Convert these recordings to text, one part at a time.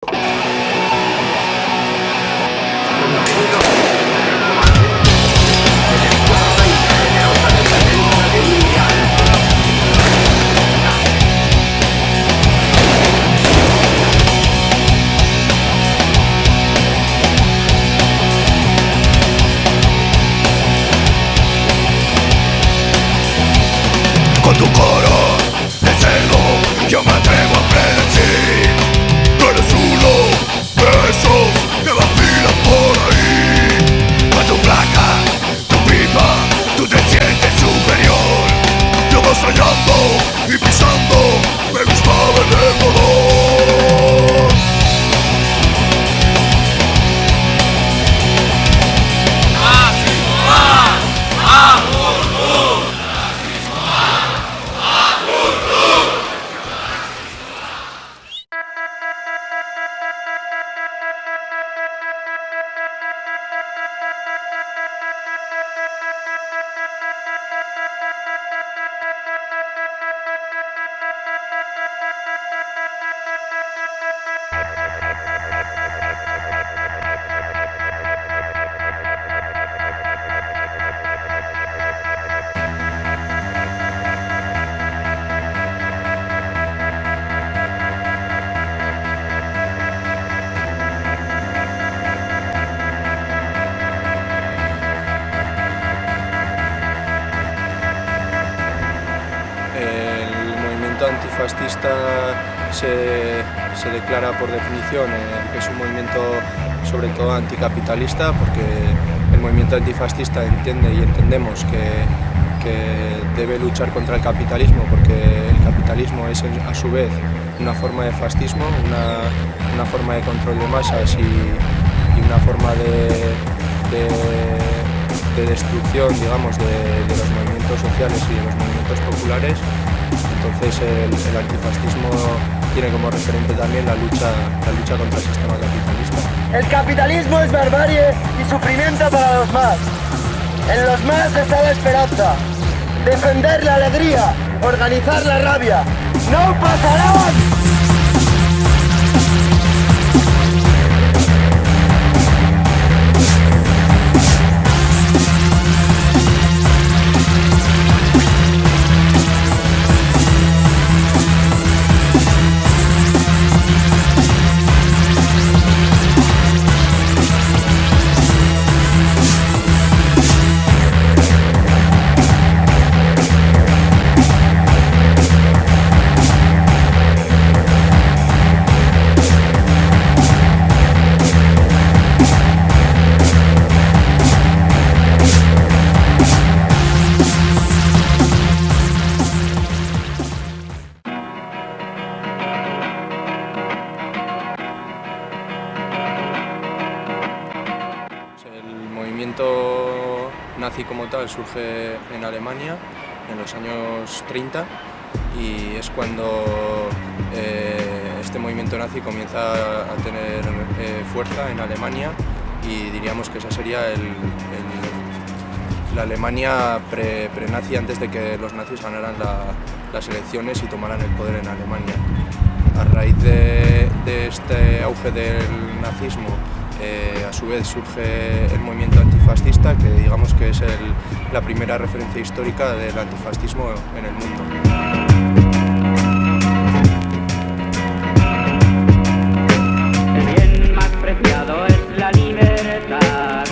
Con tu coro de cerdo yo me atrevo a predecir. Tú eres uno de esos que vacilan por ahí. A tu placa, tu pipa, tú te sientes superior. Yo avasallando y pisando me gustaba el dolor. El movimiento antifascista se declara por definición que es un movimiento sobre todo anticapitalista, porque el movimiento antifascista entiende y entendemos que debe luchar contra el capitalismo, porque el capitalismo es a su vez una forma de fascismo, una forma de control de masas y una forma de destrucción, digamos, de los movimientos sociales y de los movimientos populares. Entonces el antifascismo tiene como referente también la lucha contra el sistema capitalista. El capitalismo es barbarie y sufrimiento para los más. En los más está la esperanza. Defender la alegría, organizar la rabia. ¡No pasarán! El movimiento nazi como tal surge en Alemania en los años 30 y es cuando este movimiento nazi comienza a tener fuerza en Alemania, y diríamos que esa sería la Alemania pre-nazi, antes de que los nazis ganaran las elecciones y tomaran el poder en Alemania. A raíz de este auge del nazismo, a su vez surge el movimiento antifascista, que digamos que es la primera referencia histórica del antifascismo en el mundo. El bien más preciado es la libertad,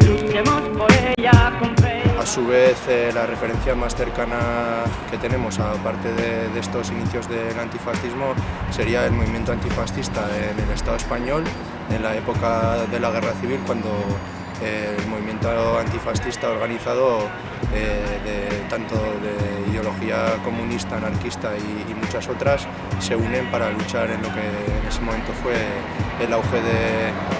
luchemos por ella con fe. A su vez, la referencia más cercana que tenemos, aparte de estos inicios del antifascismo, sería el movimiento antifascista en el Estado español, en la época de la Guerra Civil, cuando el movimiento antifascista organizado, tanto de ideología comunista, anarquista y muchas otras, se unen para luchar en lo que en ese momento fue el auge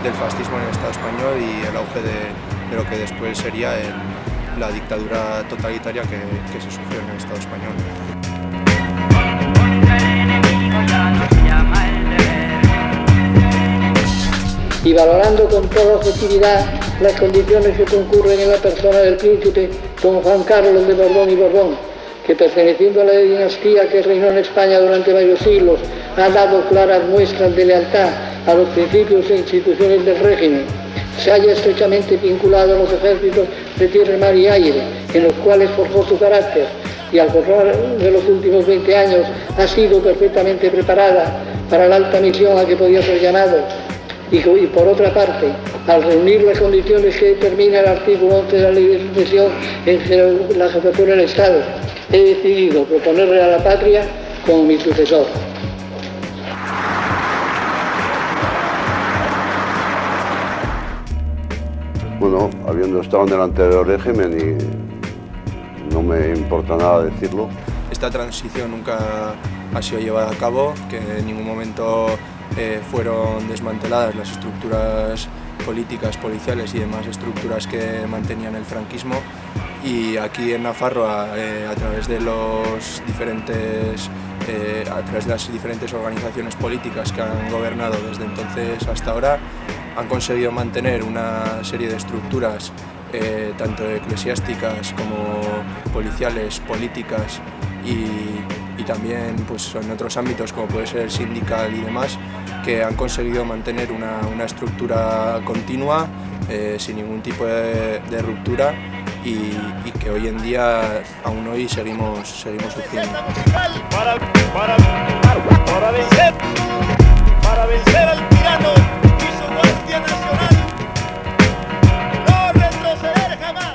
del fascismo en el Estado español y el auge de lo que después sería la dictadura totalitaria que se sufrió en el Estado español. Y valorando con toda objetividad las condiciones que concurren en la persona del príncipe don Juan Carlos de Borbón y Borbón, que perteneciendo a la dinastía que reinó en España durante varios siglos, ha dado claras muestras de lealtad a los principios e instituciones del régimen, se halla estrechamente vinculado a los ejércitos de tierra, mar y aire, en los cuales forjó su carácter y al correr de los últimos 20 años ha sido perfectamente preparada para la alta misión a que podía ser llamado. Y por otra parte, al reunir las condiciones que determina el artículo 11 de la Ley de Sucesión en la jefatura del Estado, he decidido proponerle a la patria como mi sucesor. Bueno, habiendo estado en el anterior régimen y no me importa nada decirlo. Esta transición nunca ha sido llevada a cabo, que en ningún momento fueron desmanteladas las estructuras políticas, policiales y demás estructuras que mantenían el franquismo, y aquí en Nafarroa, a través de las diferentes organizaciones políticas que han gobernado desde entonces hasta ahora, han conseguido mantener una serie de estructuras tanto eclesiásticas como policiales, políticas y también pues, en otros ámbitos como puede ser el sindical y demás, que han conseguido mantener una estructura continua sin ningún tipo de ruptura y que hoy en día, aún hoy, seguimos sufriendo. Para vencer al tirano y su Guardia Nacional, no retroceder jamás.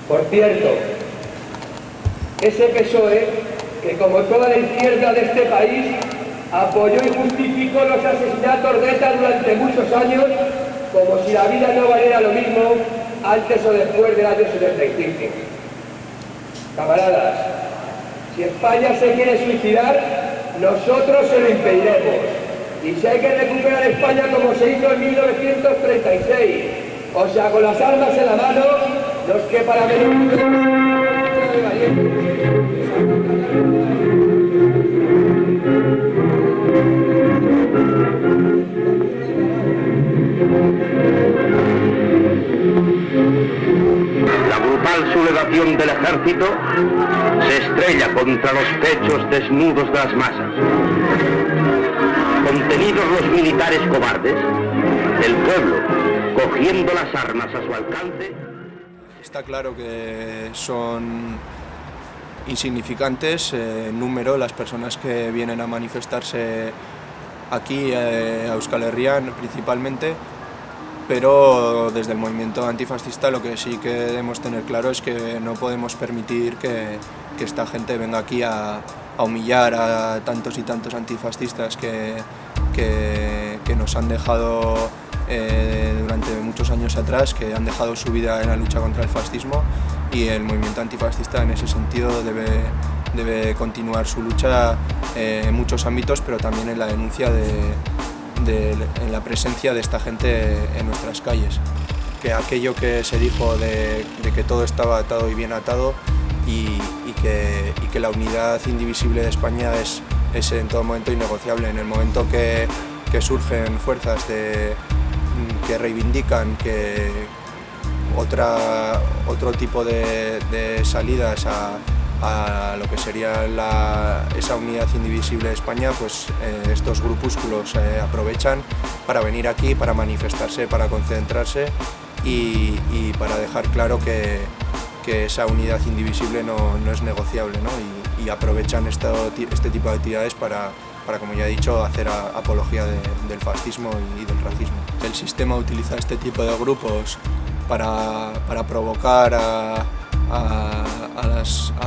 Por cierto, ese PSOE, que como toda la izquierda de este país, apoyó y justificó los asesinatos de ETA durante muchos años, como si la vida no valiera lo mismo antes o después del año 75. Camaradas, si España se quiere suicidar, nosotros se lo impediremos. Y si hay que recuperar España como se hizo en 1936, o sea, con las armas en la mano, los que para venir de valientes. La brutal sublevación del ejército se estrella contra los pechos desnudos de las masas. Contenidos los militares cobardes, el pueblo, cogiendo las armas a su alcance. Está claro que son insignificantes en número las personas que vienen a manifestarse aquí a Euskal Herria principalmente, pero desde el movimiento antifascista lo que sí que debemos tener claro es que no podemos permitir que esta gente venga aquí a humillar a tantos y tantos antifascistas que nos han dejado durante muchos años atrás, que han dejado su vida en la lucha contra el fascismo, y el movimiento antifascista en ese sentido debe continuar su lucha en muchos ámbitos, pero también en la denuncia en la presencia de esta gente en nuestras calles. Que aquello que se dijo de que todo estaba atado y bien atado y que la unidad indivisible de España es en todo momento innegociable. En el momento que surgen fuerzas que reivindican que otro tipo de salidas a lo que sería esa unidad indivisible de España, pues estos grupúsculos aprovechan para venir aquí, para manifestarse, para concentrarse y para dejar claro que esa unidad indivisible no es negociable, ¿no? Y aprovechan este tipo de actividades para, como ya he dicho, hacer apología del fascismo y del racismo. El sistema utiliza este tipo de grupos para provocar a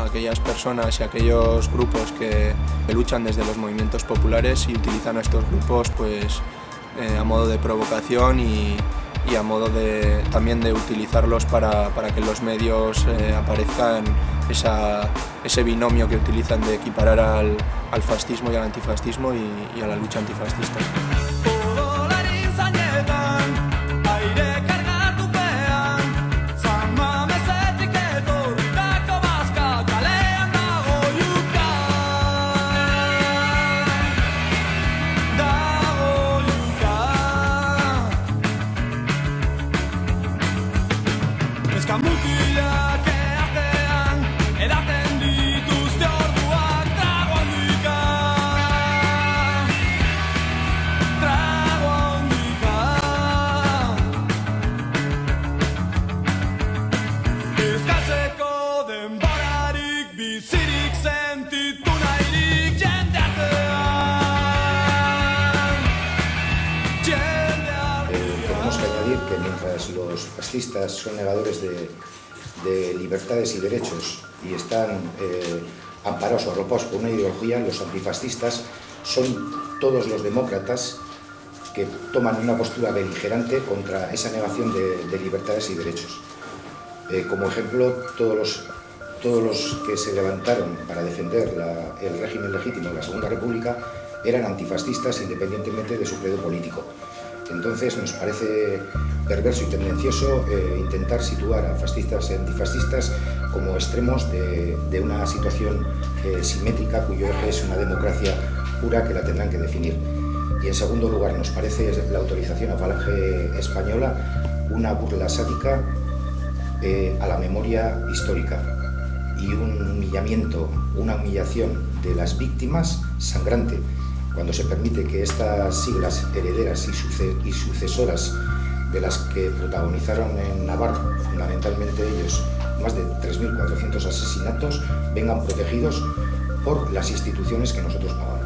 aquellas personas y a aquellos grupos que luchan desde los movimientos populares y utilizan a estos grupos pues, a modo de provocación y a modo también de utilizarlos para que en los medios aparezcan ese binomio que utilizan de equiparar al fascismo y al antifascismo y a la lucha antifascista. Que mientras los fascistas son negadores de libertades y derechos y están amparados o arropados por una ideología, los antifascistas son todos los demócratas que toman una postura beligerante contra esa negación de libertades y derechos. Como ejemplo, todos los que se levantaron para defender el régimen legítimo de la Segunda República eran antifascistas independientemente de su credo político. Entonces nos parece perverso y tendencioso intentar situar a fascistas y antifascistas como extremos de una situación simétrica cuyo eje es una democracia pura que la tendrán que definir. Y en segundo lugar nos parece la autorización a Falange Española una burla sádica a la memoria histórica y un humillamiento, una humillación de las víctimas sangrante, cuando se permite que estas siglas herederas y sucesoras de las que protagonizaron en Navarra, fundamentalmente ellos, más de 3.400 asesinatos, vengan protegidos por las instituciones que nosotros pagamos.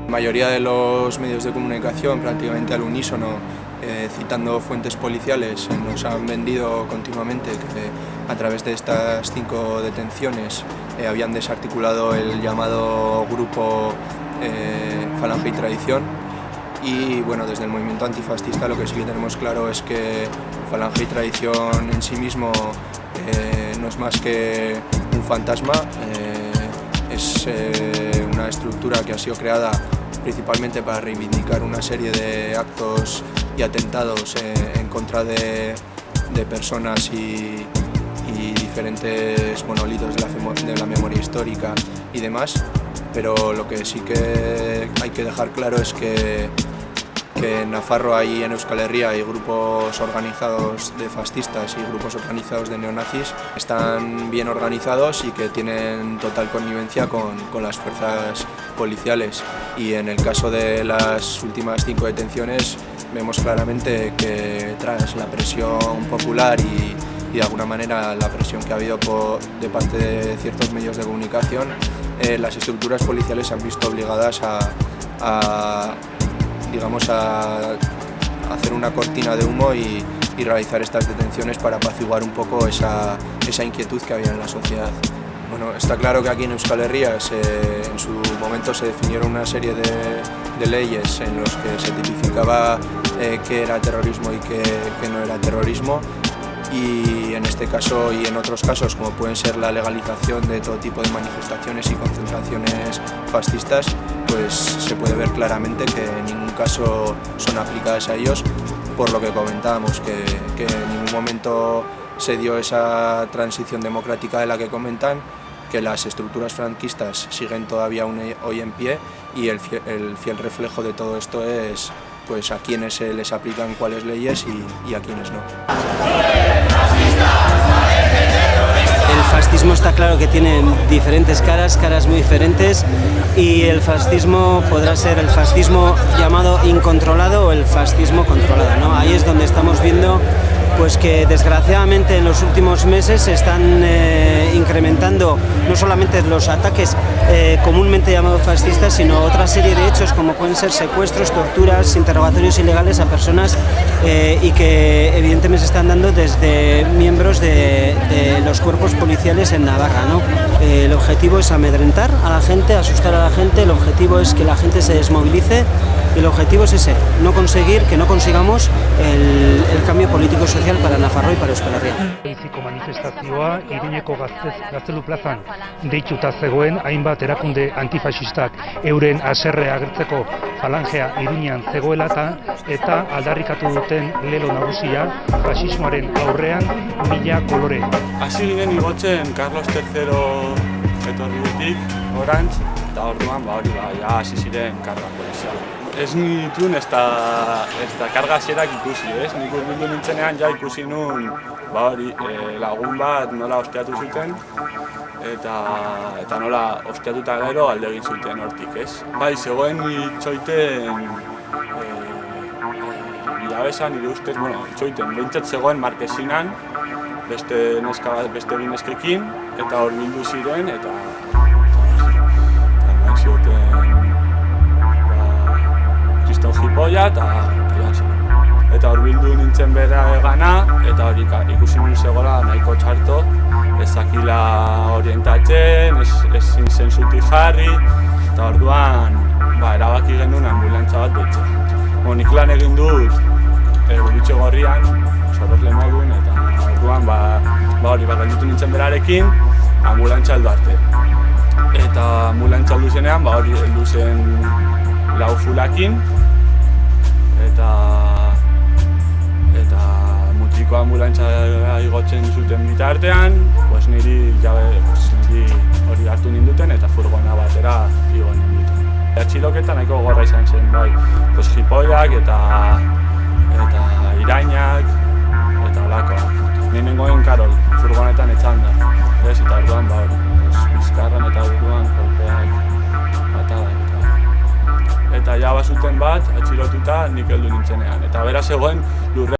La mayoría de los medios de comunicación, prácticamente al unísono, citando fuentes policiales, nos han vendido continuamente que a través de estas 5 detenciones habían desarticulado el llamado grupo Falange y Tradición. Y bueno, desde el movimiento antifascista lo que sí que tenemos claro es que Falange y Tradición en sí mismo no es más que un fantasma, es una estructura que ha sido creada principalmente para reivindicar una serie de actos y atentados en contra de personas y diferentes monolitos de la memoria histórica y demás. pero lo que sí que hay que dejar claro es que en Nafarroa y en Euskal Herria hay grupos organizados de fascistas y grupos organizados de neonazis, están bien organizados y que tienen total connivencia con las fuerzas policiales. Y en el caso de las últimas 5 detenciones vemos claramente que tras la presión popular y de alguna manera la presión que ha habido de parte de ciertos medios de comunicación, las estructuras policiales se han visto obligadas a hacer una cortina de humo y realizar estas detenciones para apaciguar un poco esa inquietud que había en la sociedad. Bueno, está claro que aquí en Euskal Herria en su momento se definieron una serie de leyes en los que se tipificaba qué era terrorismo y qué no era terrorismo, y en este caso y en otros casos, como pueden ser la legalización de todo tipo de manifestaciones y concentraciones fascistas, pues se puede ver claramente que en ningún caso son aplicadas a ellos, por lo que comentábamos, que en ningún momento se dio esa transición democrática de la que comentan, que las estructuras franquistas siguen todavía hoy en pie, y el fiel reflejo de todo esto es pues a quienes se les aplican cuáles leyes y a quienes no. El fascismo está claro que tiene diferentes caras muy diferentes, y el fascismo podrá ser el fascismo llamado incontrolado o el fascismo controlado, ¿no? Ahí es donde estamos viendo pues que desgraciadamente en los últimos meses se están incrementando no solamente los ataques comúnmente llamados fascistas, sino otra serie de hechos como pueden ser secuestros, torturas, interrogatorios ilegales a personas y que evidentemente se están dando desde miembros de los cuerpos policiales en Navarra, ¿no? El objetivo es amedrentar a la gente, asustar a la gente, el objetivo es que la gente se desmovilice, y el objetivo es ese, que no consigamos el cambio político-social para Nafarroa y para Euskal Herria. Biziko manifestazioa Iruñeko Gaztelu plazan deituta zegoen, hainbat erakunde antifasistak euren haserre agertzeko falangea Iruñan zegoela eta aldarrikatu duten lelo nagusia fasismoaren aurrean 1000 kolore. Hasi ginen igotzen Carlos III etorritik orantz, eta orduan hasi ziren karga poliziala. Ez nituen ez da karga zerak ikusi, ez? Nik urbildu nintzenean ikusi nun lagun bat nola osteatu zuten, eta nola osteatuta gero alde egin zuten hortik, ez? Bai, zegoen itxoiten irabesan, nire ustez, itxoiten, behintzat zegoen markesinan, beste bi neskekin, eta hor bildu ziren, eta zioten kriston jipoia eta joan ziren. Eta hor bildu nintzen bera egana, eta hori ikusi nun zegoela nahiko txarto, ezakila orientatzen, ezin zen zutik jarri, eta orduan erabaki genuen ambulantza bat deitzen. Nik lan egin dut Gurutze Gorrian, sorosle modun, eta orduan gelditu nintzen berarekin, ambulantza heldu arte. Eta ambulantza heldu zenean, heldu zen lau fulakin, eta mutiko ambulantza igotzen zuten bitartean, niri hori hartu ninduten eta furgona batera igo ninduten. Atxiloketa nahiko gogorra izan zen, jipoiak eta irainak eta olakoak. Ni nengoen Karol, furgonetan etxan da, eta orduan bizkarran eta buruan kolpeak, patadak. Eta basuten bat, atxilotuta nik heldu nintzenean. Eta bera zegoen lurre